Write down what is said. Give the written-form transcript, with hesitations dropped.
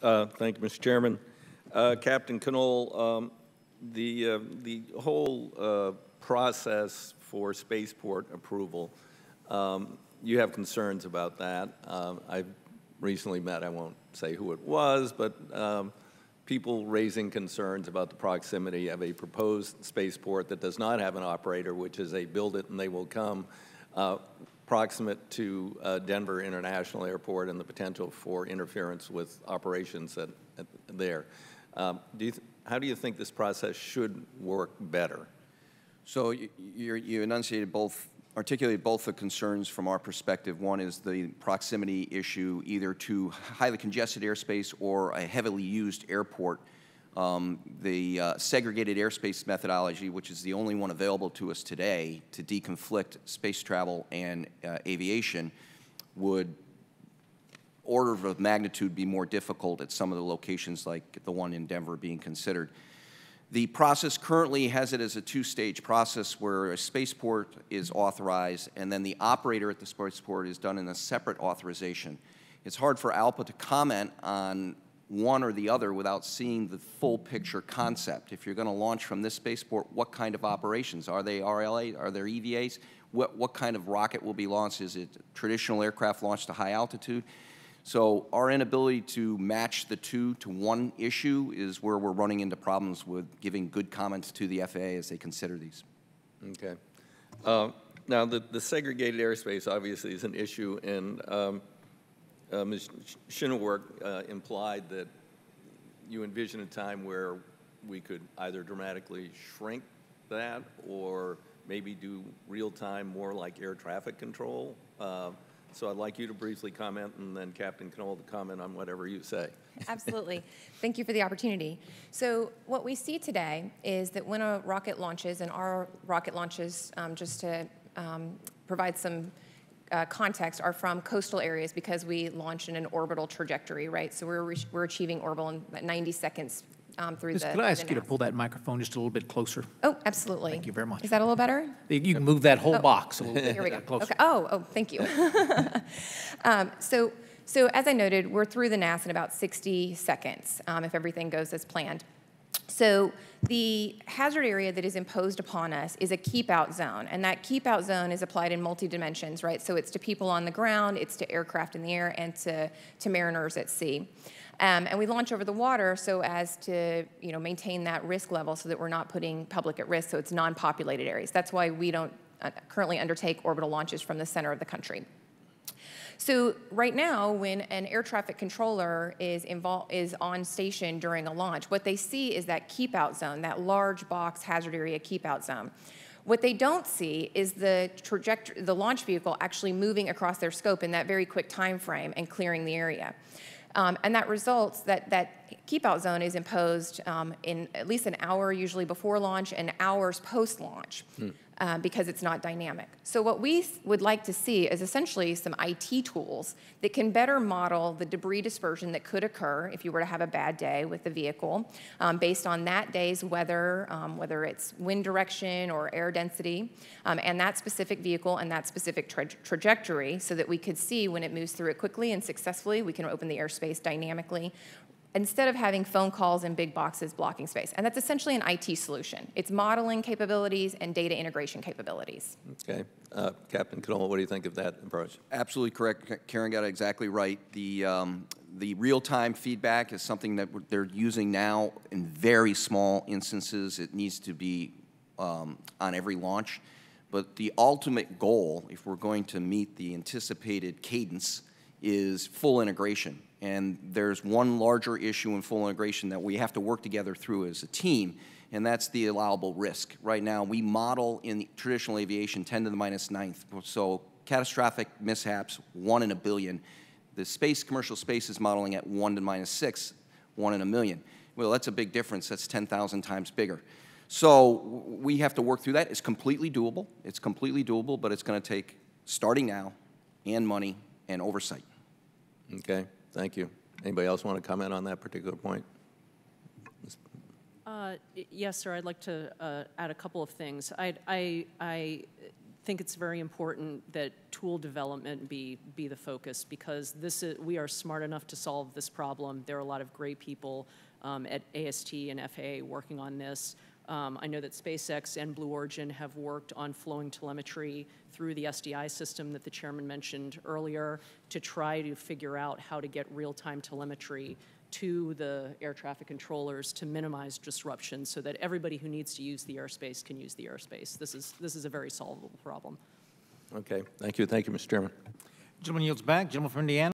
Thank you, Mr. Chairman. Captain Knoll, the whole process for spaceport approval, you have concerns about that. I've recently met, I won't say who it was, but people raising concerns about the proximity of a proposed spaceport that does not have an operator, which is a build it and they will come, proximate to Denver International Airport and the potential for interference with operations there. How do you think this process should work better? So you articulated both the concerns from our perspective. One is the proximity issue either to highly congested airspace or a heavily used airport. The segregated airspace methodology, which is the only one available to us today to deconflict space travel and aviation, would order of magnitude be more difficult at some of the locations like the one in Denver being considered. The process currently has it as a two-stage process where a spaceport is authorized and then the operator at the spaceport is done in a separate authorization. It's hard for ALPA to comment on one or the other without seeing the full picture concept. If you're going to launch from this spaceport, what kind of operations? Are they RLA? Are there EVAs? What kind of rocket will be launched? Is it traditional aircraft launched to high altitude? So our inability to match the two to one issue is where we're running into problems with giving good comments to the FAA as they consider these. Okay. Now, the segregated airspace obviously is an issue, and Ms. Shinnewark implied that you envision a time where we could either dramatically shrink that or maybe do real-time more like air traffic control. So I'd like you to briefly comment, and then Captain Knoll to comment on whatever you say. Absolutely. Thank you for the opportunity. So what we see today is that when a rocket launches, and our rocket launches, just to provide some context, are from coastal areas because we launch in an orbital trajectory, right? So we're achieving orbital in 90 seconds through the Could I ask you to pull that microphone just a little bit closer? Oh, absolutely. Thank you very much. Is that a little better? You can move that whole box a little bit Here we go. closer. Okay. Oh, thank you. So as I noted, we're through the NAS in about 60 seconds if everything goes as planned. So the hazard area that is imposed upon us is a keep-out zone, and that keep-out zone is applied in multi-dimensions, right? So it's to people on the ground, it's to aircraft in the air, and to mariners at sea. And we launch over the water so as to maintain that risk level so that we're not putting public at risk, so it's non-populated areas. That's why we don't currently undertake orbital launches from the center of the country. So right now, when an air traffic controller is on station during a launch, what they see is that keep-out zone, that large box hazard area keep-out zone. What they don't see is the launch vehicle actually moving across their scope in that very quick time frame and clearing the area. And that results that keep-out zone is imposed in at least an hour usually before launch and hours post-launch because it's not dynamic. So what we would like to see is essentially some IT tools that can better model the debris dispersion that could occur if you were to have a bad day with the vehicle based on that day's weather, whether it's wind direction or air density, and that specific vehicle and that specific trajectory so that we could see when it moves through it quickly and successfully, we can open the airspace dynamically, instead of having phone calls and big boxes blocking space. And that's essentially an IT solution. It's modeling capabilities and data integration capabilities. Okay. Captain Knoll, what do you think of that approach? Absolutely correct. Karen got it exactly right. The real-time feedback is something that they're using now in very small instances. It needs to be on every launch. But the ultimate goal, if we're going to meet the anticipated cadence, is full integration. And there's one larger issue in full integration that we have to work together through as a team, and that's the allowable risk. Right now, we model in traditional aviation 10 to the minus ninth. So catastrophic mishaps, 1 in a billion. The commercial space is modeling at 1 to the minus 6, 1 in a million. Well, that's a big difference. That's 10,000 times bigger. So we have to work through that. It's completely doable. It's completely doable, but it's going to take starting now and money and oversight. Okay. Thank you. Anybody else want to comment on that particular point? Yes, sir. I'd like to add a couple of things. think it's very important that tool development be the focus, because we are smart enough to solve this problem. There are a lot of great people at AST and FAA working on this. I know that SpaceX and Blue Origin have worked on flowing telemetry through the SDI system that the chairman mentioned earlier to try to figure out how to get real-time telemetry to the air traffic controllers to minimize disruption so that everybody who needs to use the airspace can use the airspace. This is a very solvable problem. Okay, thank you. Thank you, Mr. Chairman. Gentleman yields back. Gentleman from Indiana.